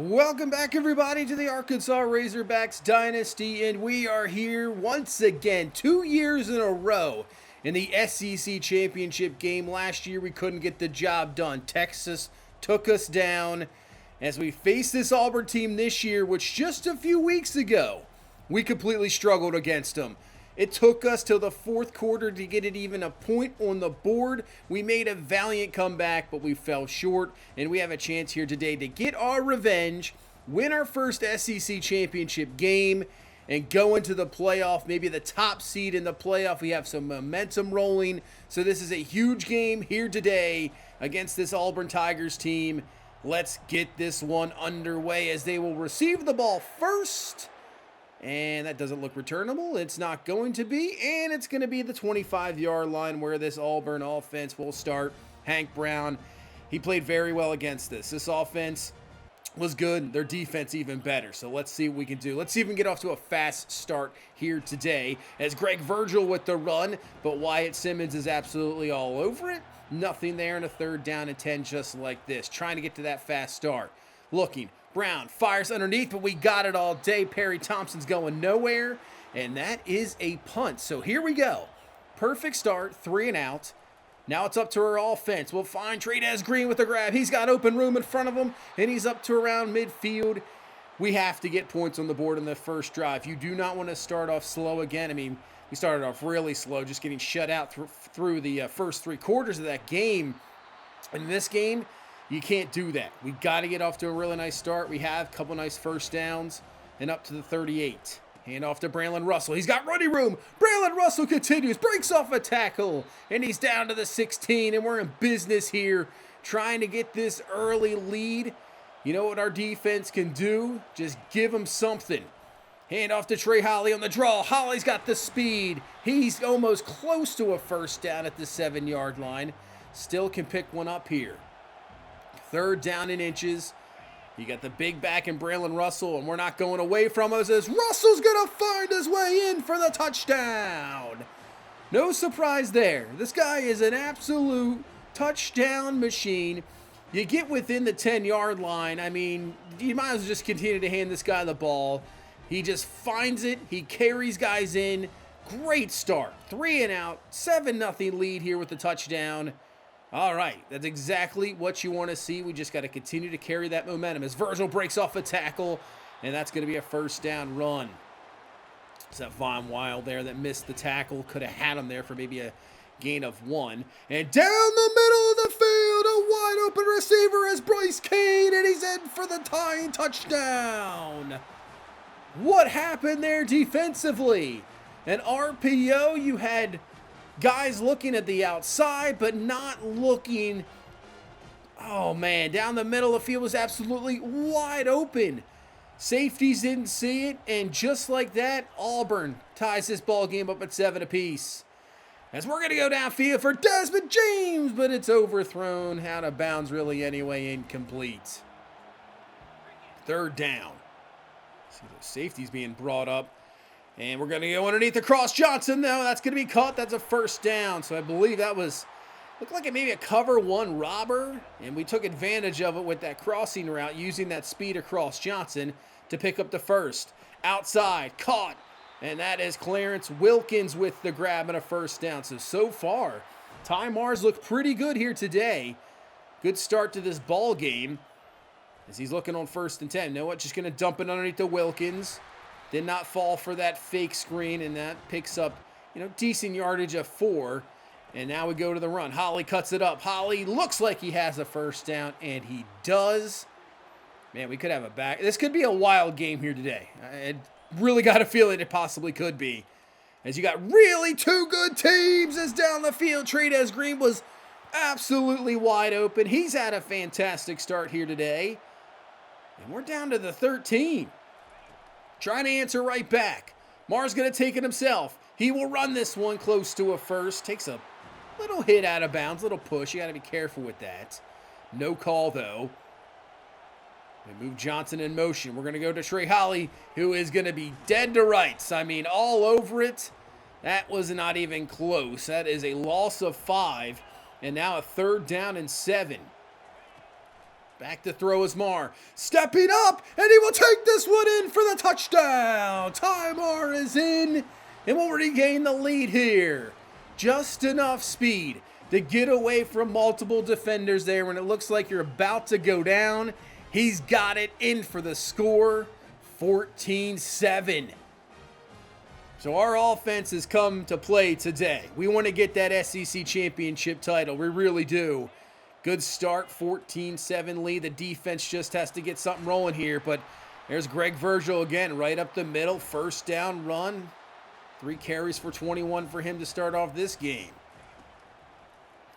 Welcome back, everybody, to the Arkansas Razorbacks Dynasty, and we are here once again, 2 years in a row in the SEC Championship game. Last year, we couldn't get the job done. Texas took us down as we face this Auburn team this year, which just a few weeks ago, we completely struggled against them. It took us till the fourth quarter to get it even a point on the board. We made a valiant comeback, but we fell short, and we have a chance here today to get our revenge, win our first SEC championship game, and go into the playoff, maybe the top seed in the playoff. We have some momentum rolling, so this is a huge game here today against this Auburn Tigers team. Let's get this one underway as they will receive the ball first. And that doesn't look returnable. It's not going to be. And it's going to be the 25-yard line where this Auburn offense will start. Hank Brown, he played very well against this. This offense was good. Their defense even better. So let's see what we can do. Let's see if we can get off to a fast start here today. As Greg Virgil with the run, but Wyatt Simmons is absolutely all over it. Nothing there, and a 3rd down and 10 just like this. Trying to get to that fast start. Looking. Brown fires underneath, but we got it all day. Perry Thompson's going nowhere, and that is a punt. So here we go. Perfect start, 3 and out. Now it's up to our offense. We'll find Trades Green with the grab. He's got open room in front of him, and he's up to around midfield. We have to get points on the board in the first drive. You do not want to start off slow again. I mean, we started off really slow, just getting shut out through the first 3 quarters of that game. In this game, you can't do that. We got to get off to a really nice start. We have a couple nice first downs and up to the 38. Hand off to Braylon Russell. He's got running room. Braylon Russell continues, breaks off a tackle, and he's down to the 16, and we're in business here trying to get this early lead. You know what our defense can do? Just give them something. Hand off to Trey Holly on the draw. Holly's got the speed. He's almost close to a first down at the 7-yard line. Still can pick one up here. 3rd down in inches. You got the big back in Braylon Russell, and we're not going away from us as Russell's going to find his way in for the touchdown. No surprise there. This guy is an absolute touchdown machine. You get within the 10-yard line. I mean, you might as well just continue to hand this guy the ball. He just finds it. He carries guys in. Great start. 3 and out. 7-0 lead here with the touchdown. All right, that's exactly what you want to see. We just got to continue to carry that momentum as Virgil breaks off a tackle, and that's going to be a first down run. It's that Von Wild there that missed the tackle. Could have had him there for maybe a gain of 1. And down the middle of the field, a wide open receiver is Bryce Kane, and he's in for the tying touchdown. What happened there defensively? An RPO, you had guys looking at the outside, but not looking. Oh, man. Down the middle of the field was absolutely wide open. Safeties didn't see it, and just like that, Auburn ties this ball game up at 7 apiece. As we're going to go downfield for Desmond James, but it's overthrown. Out of bounds, really, anyway, incomplete. 3rd down. See those safeties being brought up. And we're going to go underneath the cross. Johnson, though, that's going to be caught. That's a first down. So I believe that looked like it maybe a cover 1 robber. And we took advantage of it with that crossing route, using that speed across Johnson to pick up the first. Outside, caught. And that is Clarence Wilkins with the grab and a first down. So far, Ty Mars looked pretty good here today. Good start to this ball game as he's looking on 1st and 10. You know what? Just going to dump it underneath the Wilkins. Did not fall for that fake screen, and that picks up, decent yardage of 4. And now we go to the run. Holly cuts it up. Holly looks like he has a first down, and he does. Man, we could have a back. This could be a wild game here today. I really got a feeling it possibly could be. As you got really 2 good teams as down the field. Trades Green was absolutely wide open. He's had a fantastic start here today. And we're down to the 13. Trying to answer right back. Mars going to take it himself. He will run this one close to a first. Takes a little hit out of bounds, little push. You got to be careful with that. No call, though. We move Johnson in motion. We're going to go to Trey Holly, who is going to be dead to rights. I mean, all over it. That was not even close. That is a loss of 5. And now a 3rd down and 7. Back to throw is Mar. Stepping up, and he will take this one in for the touchdown. Tymar is in, and we'll regain the lead here. Just enough speed to get away from multiple defenders there when it looks like you're about to go down. He's got it in for the score, 14-7. So our offense has come to play today. We want to get that SEC championship title. We really do. Good start, 14-7 lead. The defense just has to get something rolling here, but there's Greg Virgil again, right up the middle. First down run. 3 carries for 21 for him to start off this game.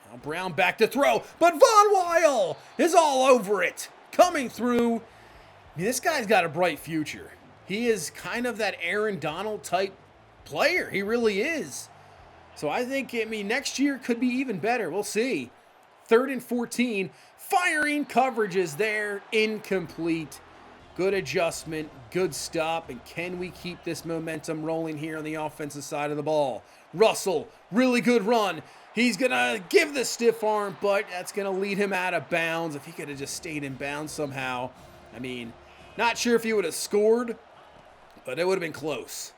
Now Brown back to throw, but Von Weil is all over it. Coming through. I mean, this guy's got a bright future. He is kind of that Aaron Donald type player. He really is. So I think, next year could be even better. We'll see. 3rd and 14. Firing coverages there. Incomplete. Good adjustment. Good stop. And can we keep this momentum rolling here on the offensive side of the ball? Russell, really good run. He's going to give the stiff arm, but that's going to lead him out of bounds. If he could have just stayed in bounds somehow. Not sure if he would have scored, but it would have been close.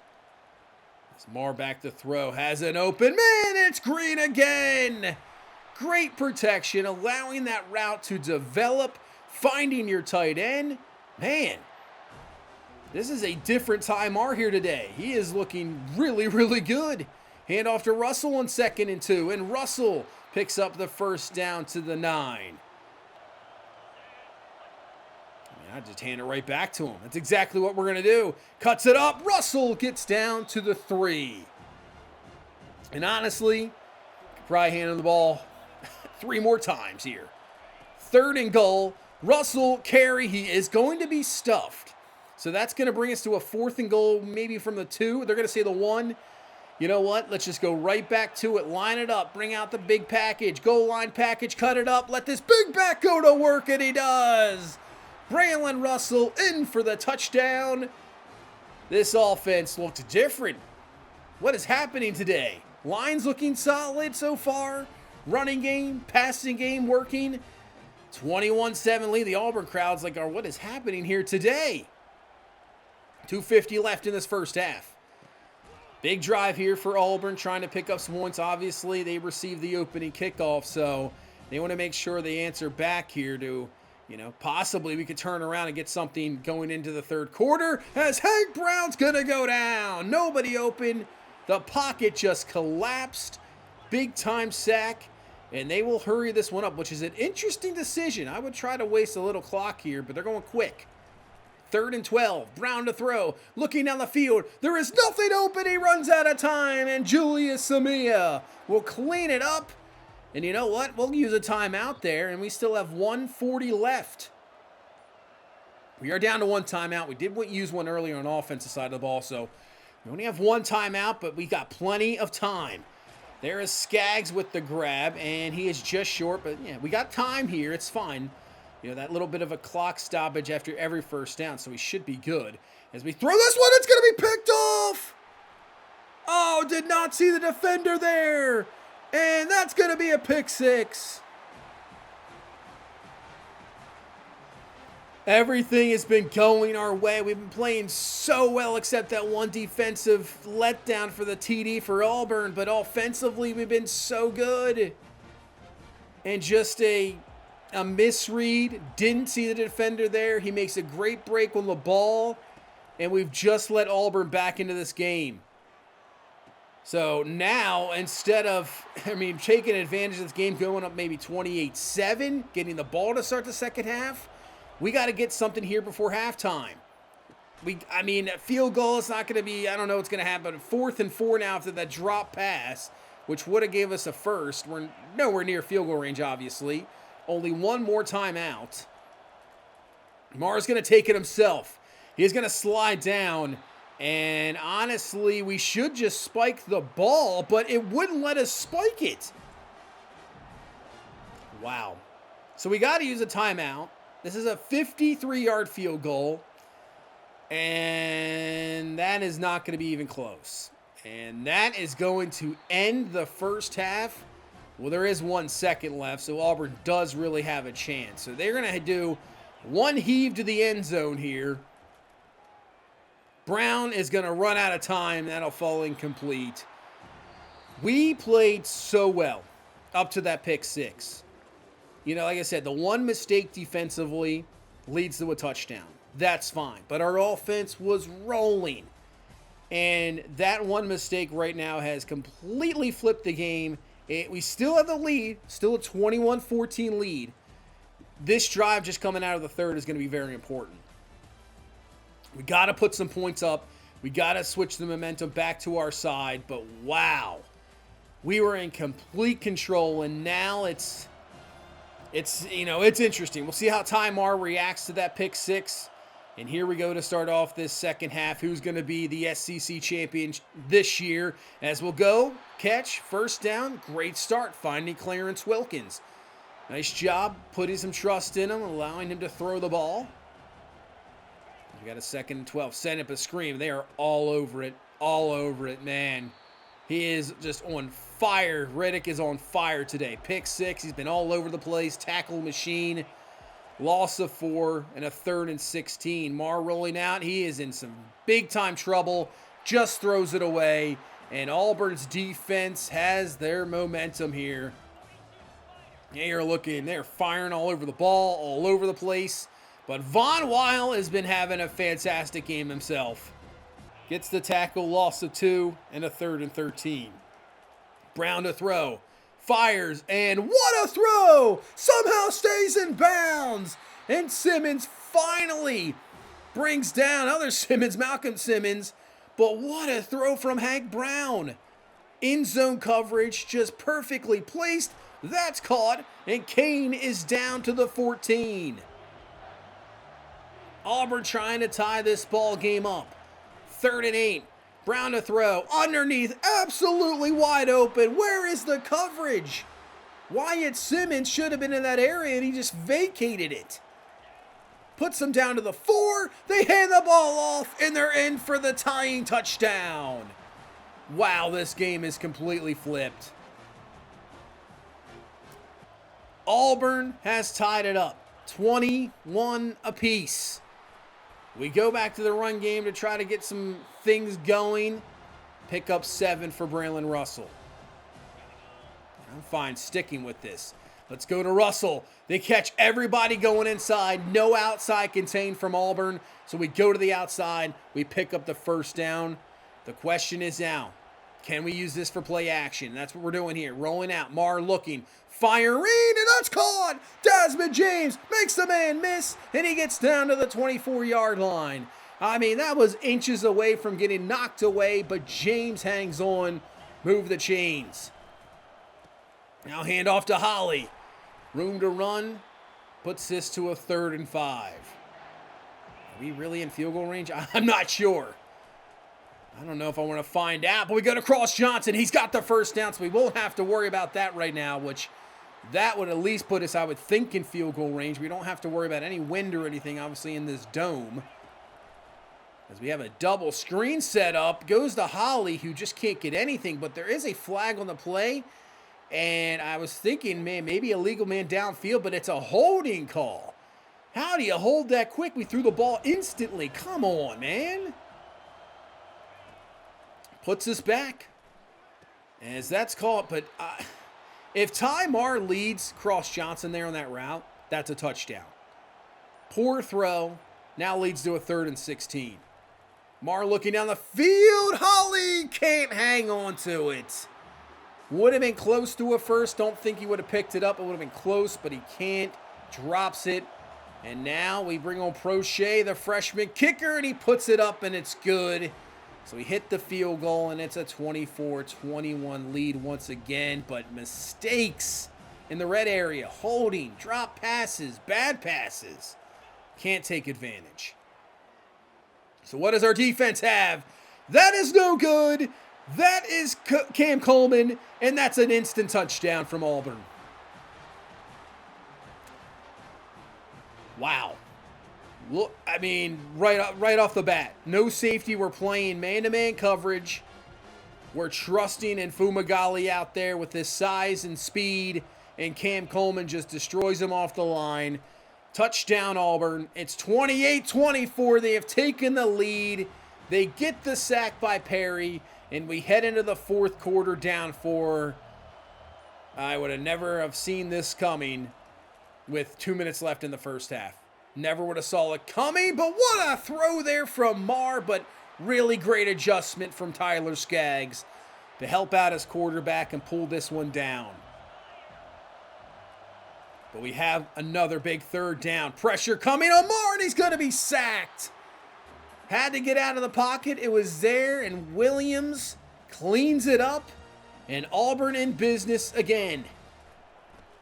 As Mar back to throw, has an open man. It's Green again. Great protection, allowing that route to develop, finding your tight end. Man, this is a different Tymar here today. He is looking really, really good. Hand off to Russell on 2nd and 2, and Russell picks up the first down to the 9. I just hand it right back to him. That's exactly what we're going to do. Cuts it up. Russell gets down to the 3. And honestly, probably handle the ball 3 more times here. 3rd and goal. Russell carry. He is going to be stuffed. So that's going to bring us to a 4th and goal, maybe from the 2. They're going to say the 1. You know what? Let's just go right back to it. Line it up. Bring out the big package. Goal line package. Cut it up. Let this big back go to work, and he does. Braylon Russell in for the touchdown. This offense looked different. What is happening today? Line's looking solid so far. Running game, passing game working. 21-7 lead. The Auburn crowd's like, oh, what is happening here today? 2:50 left in this first half. Big drive here for Auburn, trying to pick up some points. Obviously, they received the opening kickoff, so they want to make sure they answer back here to, possibly we could turn around and get something going into the 3rd quarter as Hank Brown's going to go down. Nobody open. The pocket just collapsed. Big time sack. And they will hurry this one up, which is an interesting decision. I would try to waste a little clock here, but they're going quick. 3rd and 12. Brown to throw. Looking down the field. There is nothing open. He runs out of time. And Julius Samia will clean it up. And you know what? We'll use a timeout there, and we still have 1:40 left. We are down to 1 timeout. We did use one earlier on the offensive side of the ball, so we only have 1 timeout, but we got plenty of time. There is Skaggs with the grab, and he is just short, but yeah, we got time here. It's fine. That little bit of a clock stoppage after every first down, so we should be good. As we throw this one, it's going to be picked off. Oh, did not see the defender there. And that's going to be a pick 6. Everything has been going our way. We've been playing so well except that one defensive letdown for the TD for Auburn. But offensively, we've been so good. And just a misread. Didn't see the defender there. He makes a great break on the ball. And we've just let Auburn back into this game. So now, instead of, taking advantage of this game, going up maybe 28-7, getting the ball to start the second half, we got to get something here before halftime. Field goal is not going to be, I don't know what's going to happen. 4th and 4 now after that drop pass, which would have gave us a first. We're nowhere near field goal range, obviously. Only 1 more timeout. Mar's going to take it himself. He's going to slide down. And honestly, we should just spike the ball, but it wouldn't let us spike it. Wow. So we got to use a timeout. This is a 53-yard field goal. And that is not going to be even close. And that is going to end the first half. Well, there is 1 second left, so Auburn does really have a chance. So they're going to do one heave to the end zone here. Brown is going to run out of time. That'll fall incomplete. We played so well up to that pick six. You know, like I said, the one mistake defensively leads to a touchdown. That's fine. But our offense was rolling. And that one mistake right now has completely flipped the game. We still have the lead, still a 21-14 lead. This drive just coming out of the third is going to be very important. We got to put some points up. We got to switch the momentum back to our side. But wow, we were in complete control, and now it's interesting. We'll see how Ty Mar reacts to that pick six. And here we go to start off this second half. Who's going to be the SEC champion this year? As we'll go, catch, first down, great start, finding Clarence Wilkins. Nice job putting some trust in him, allowing him to throw the ball. We got a 2nd and 12. Send up a screen. They are all over it, man. He is just on fire. Riddick is on fire today. Pick six. He's been all over the place. Tackle machine. Loss of 4 and a 3rd and 16. Mar rolling out. He is in some big-time trouble. Just throws it away. And Auburn's defense has their momentum here. They're firing all over the ball, all over the place. But Von Weil has been having a fantastic game himself. Gets the tackle, loss of 2 and a 3rd and 13. Brown to throw. Fires, and what a throw! Somehow stays in bounds. And Simmons finally brings down Malcolm Simmons. But what a throw from Hank Brown. In zone coverage, just perfectly placed. That's caught, and Kane is down to the 14. Auburn trying to tie this ball game up. 3rd and 8. Brown to throw, underneath, absolutely wide open. Where is the coverage? Wyatt Simmons should have been in that area, and he just vacated it. Puts them down to the 4. They hand the ball off, and they're in for the tying touchdown. Wow, this game is completely flipped. Auburn has tied it up, 21 apiece. We go back to the run game to try to get some things going. Pick up 7 for Braylon Russell. I'm fine sticking with this. Let's go to Russell. They catch everybody going inside. No outside contained from Auburn. So we go to the outside. We pick up the first down. The question is now, can we use this for play action? That's what we're doing here. Rolling out. Mar looking. Firing, and that's caught. Desmond James makes the man miss, and he gets down to the 24-yard line. I mean, that was inches away from getting knocked away, but James hangs on. Move the chains. Now hand off to Holly. Room to run. Puts this to a 3rd and 5. Are we really in field goal range? I'm not sure. I don't know if I want to find out, but we go to Cross Johnson. He's got the first down, so we won't have to worry about that right now, which that would at least put us, I would think, in field goal range. We don't have to worry about any wind or anything, obviously, in this dome. As we have a double screen set up, goes to Holly, who just can't get anything, but there is a flag on the play, and I was thinking, man, maybe a legal man downfield, but it's a holding call. How do you hold that quick? We threw the ball instantly. Come on, man. Puts us back. As that's caught, but if Ty Mar leads Cross Johnson there on that route, that's a touchdown. Poor throw. Now leads to a 3rd and 16. Mar looking down the field. Holly can't hang on to it. Would have been close to a first. Don't think he would have picked it up. It would have been close, but he can't. Drops it. And now we bring on Prochet, the freshman kicker, and he puts it up, and it's good. So we hit the field goal, and it's a 24-21 lead once again. But mistakes in the red area. Holding, drop passes, bad passes. Can't take advantage. So what does our defense have? That is no good. That is Cam Coleman, and that's an instant touchdown from Auburn. Wow. Look, I mean, right off the bat, no safety. We're playing man-to-man coverage. We're trusting in Fumagalli out there with his size and speed, and Cam Coleman just destroys him off the line. Touchdown Auburn. It's 28-24. They have taken the lead. They get the sack by Perry, and we head into the fourth quarter down 4. I would have never have seen this coming with 2 minutes left in the first half. Never would have saw it coming, but what a throw there from Marr, but really great adjustment from Tyler Skaggs to help out his quarterback and pull this one down. But we have another big third down. Pressure coming on Marr, and he's going to be sacked. Had to get out of the pocket. It was there, and Williams cleans it up, and Auburn in business again.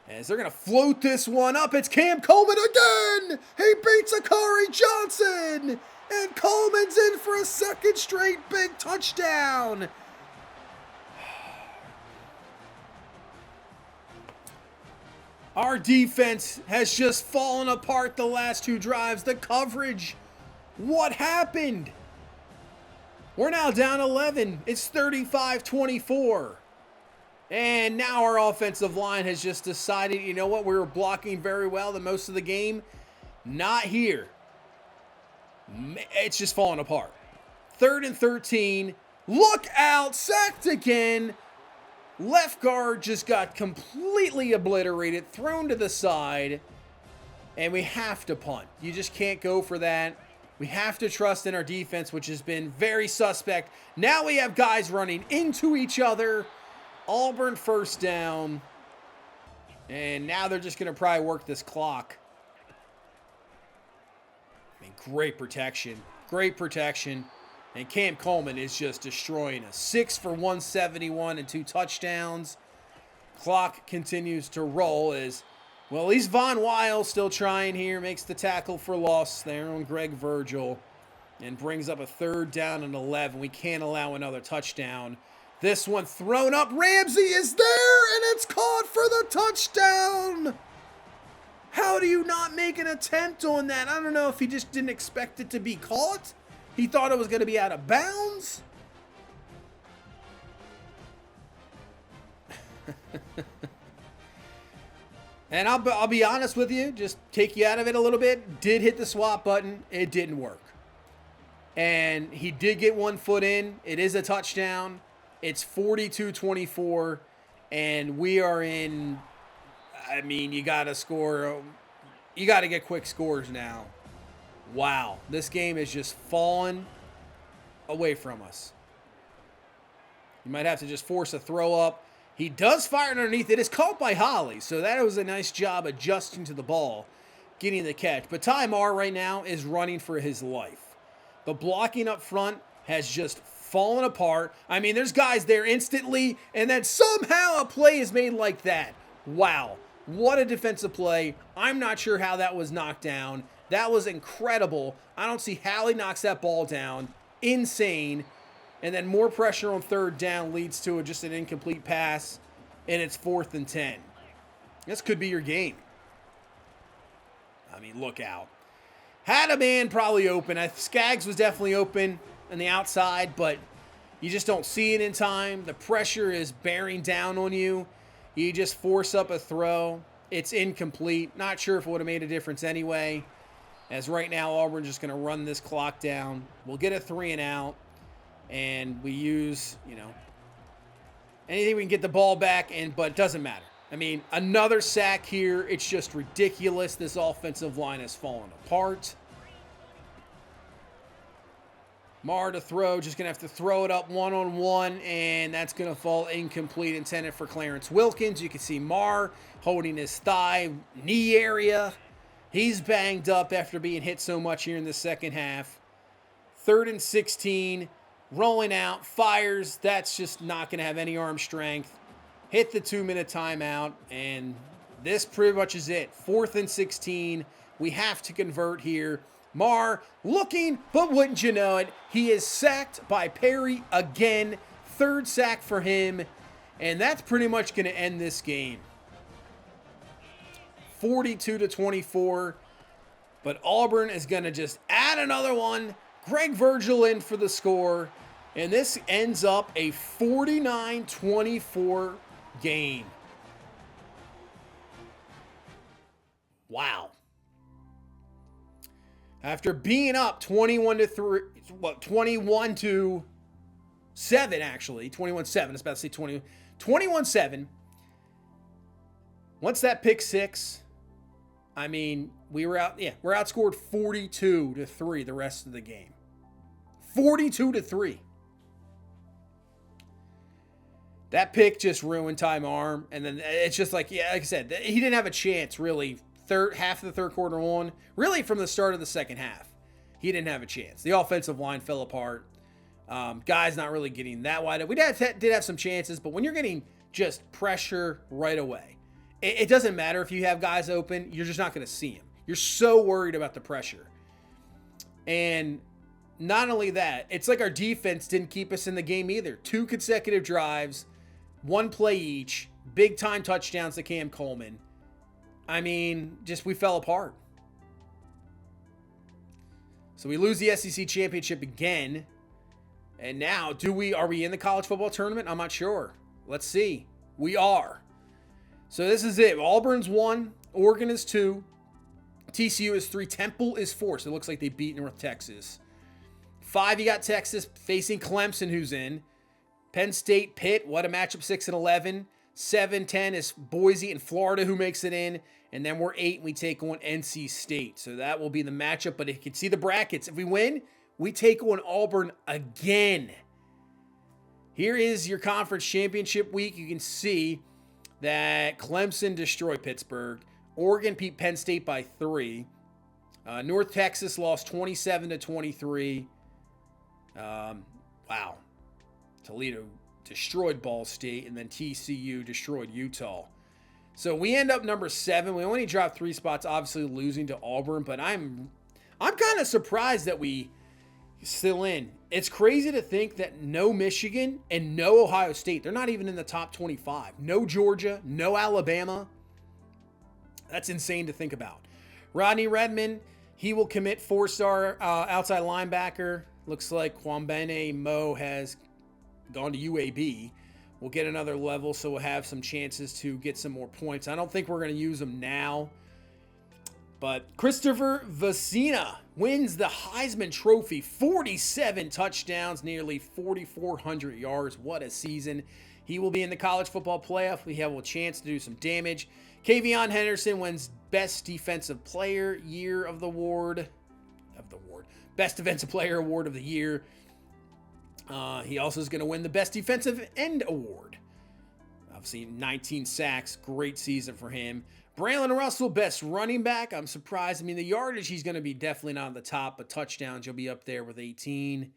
As they're going to float this one up, it's Cam Coleman again. He beats Akari Johnson. And Coleman's in for a second straight big touchdown. Our defense has just fallen apart the last 2 drives. The coverage. What happened? We're now down 11. It's 35-24. And now our offensive line has just decided, you know what, we were blocking very well the most of the game. Not here. It's just falling apart. 3rd and 13. Look out, sacked again. Left guard just got completely obliterated, thrown to the side. And we have to punt. You just can't go for that. We have to trust in our defense, which has been very suspect. Now we have guys running into each other. Auburn first down. And now they're just going to probably work this clock. I mean, great protection. Great protection. And Cam Coleman is just destroying us. 6 for 171 and 2 touchdowns. Clock continues to roll as, well, at least Von Weil still trying here. Makes the tackle for loss there on Greg Virgil. And brings up a 3rd down and 11. We can't allow another touchdown. This one thrown up. Ramsey is there, and it's caught for the touchdown. How do you not make an attempt on that? I don't know if he just didn't expect it to be caught. He thought it was going to be out of bounds. And I'll be honest with you, just take you out of it a little bit. Did hit the swap button. It didn't work. And he did get 1 foot in. It is a touchdown. It's 42-24, and we are in, I mean, you got to score. You got to get quick scores now. Wow, this game is just fallen away from us. You might have to just force a throw up. He does fire underneath. It is caught by Holly, so that was a nice job adjusting to the ball, getting the catch. But Ty Marr right now is running for his life. The blocking up front has just fallen apart. I mean, there's guys there instantly, and then somehow a play is made like that. Wow, what a defensive play. I'm not sure how that was knocked down. That was incredible. I don't see how he knocks that ball down. Insane. And then more pressure on 3rd down leads to just an incomplete pass, and it's 4th and 10. This could be your game. I mean, look out. Had a man probably open. Skaggs was definitely open on the outside, but you just don't see it in time. The pressure is bearing down on you. You just force up a throw. It's incomplete. Not sure if it would have made a difference anyway. As right now, Auburn's just going to run this clock down. We'll get a 3 and out. And we use, anything we can get the ball back, but it doesn't matter. I mean, another sack here. It's just ridiculous. This offensive line has fallen apart. Marr to throw, just going to have to throw it up one-on-one, and that's going to fall incomplete, intended for Clarence Wilkins. You can see Marr holding his thigh, knee area. He's banged up after being hit so much here in the second half. 3rd and 16, rolling out, fires. That's just not going to have any arm strength. Hit the 2-minute timeout, and this pretty much is it. 4th and 16. We have to convert here. Marr looking, but wouldn't you know it, he is sacked by Perry again. 3rd sack for him, and that's pretty much going to end this game. 42-24, but Auburn is going to just add another one. Greg Virgil in for the score, And this ends up a 49-24 game. Wow. After being up 21-3, 21-7 actually, 21-7. I was about to say 21-7. Once that pick six, I mean, we're outscored 42-3 the rest of the game. 42-3. That pick just ruined Ty Arm, and then it's just like I said, he didn't have a chance really. Half of the third quarter on, really from the start of the second half, he didn't have a chance. The offensive line fell apart. Guys not really getting that wide. We did have some chances, but when you're getting just pressure right away, it doesn't matter if you have guys open. You're just not going to see them. You're so worried about the pressure. And not only that, it's like our defense didn't keep us in the game either. 2 consecutive drives, 1 play each, big time touchdowns to Cam Coleman. I mean, just we fell apart. So we lose the SEC championship again. And now, are we in the college football tournament? I'm not sure. Let's see. We are. So this is it. Auburn's 1, Oregon is 2, TCU is 3, Temple is 4. So it looks like they beat North Texas. 5, you got Texas facing Clemson, who's in. Penn State, Pitt, what a matchup, 6-11. 7-10 is Boise and Florida, who makes it in. And then we're 8 and we take on NC State. So that will be the matchup. But if you can see the brackets, if we win, we take on Auburn again. Here is your conference championship week. You can see that Clemson destroyed Pittsburgh. Oregon beat Penn State by 3. North Texas lost 27-23. Wow. Toledo destroyed Ball State, and then TCU destroyed Utah. So we end up number 7. We only dropped 3 spots, obviously losing to Auburn, but I'm kind of surprised that we still in. It's crazy to think that no Michigan and no Ohio State, they're not even in the top 25. No Georgia, no Alabama. That's insane to think about. Rodney Redmond, he will commit 4-star outside linebacker. Looks like Kwambene Mo has gone to UAB. We'll get another level, so we'll have some chances to get some more points. I don't think we're going to use them now. But Christopher Vecina wins the Heisman Trophy. 47 touchdowns, nearly 4,400 yards. What a season. He will be in the college football playoff. We have a chance to do some damage. Kavion Henderson wins Best Defensive Player Year of the award. Best Defensive Player Award of the year. He also is going to win the Best Defensive End Award. Obviously, 19 sacks. Great season for him. Braylon Russell, Best Running Back. I'm surprised. I mean, the yardage, he's going to be definitely not on the top, but touchdowns, you'll be up there with 18.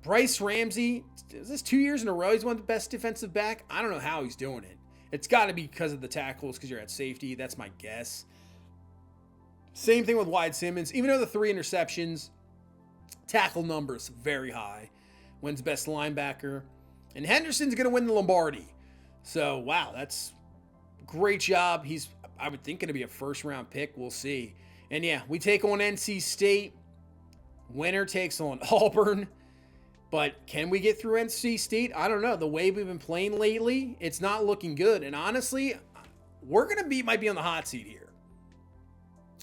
Bryce Ramsey, is this 2 years in a row he's won the Best Defensive Back? I don't know how he's doing it. It's got to be because of the tackles, because you're at safety. That's my guess. Same thing with Wyatt Simmons. Even though the 3 interceptions, tackle numbers very high. Wins Best Linebacker. And Henderson's going to win the Lombardi. So, wow, that's great job. He's, I would think, going to be a first-round pick. We'll see. And, yeah, we take on NC State. Winner takes on Auburn. But can we get through NC State? I don't know. The way we've been playing lately, it's not looking good. And, honestly, we're going to might be on the hot seat here.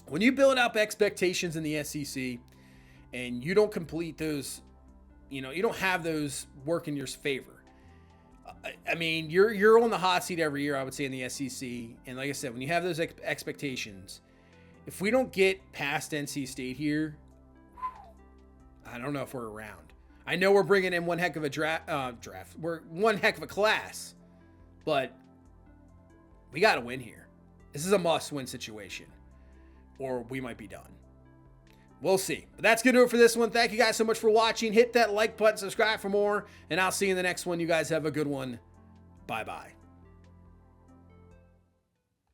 When you build up expectations in the SEC and you don't complete those, you don't have those work in your favor. I mean, you're on the hot seat every year, I would say, in the SEC. And like I said, when you have those expectations, if we don't get past NC State here, I don't know if we're around. I know we're bringing in one heck of a draft. We're one heck of a class, but we got to win here. This is a must-win situation, or we might be done. We'll see. But that's going to do it for this one. Thank you guys so much for watching. Hit that like button, subscribe for more, and I'll see you in the next one. You guys have a good one. Bye-bye.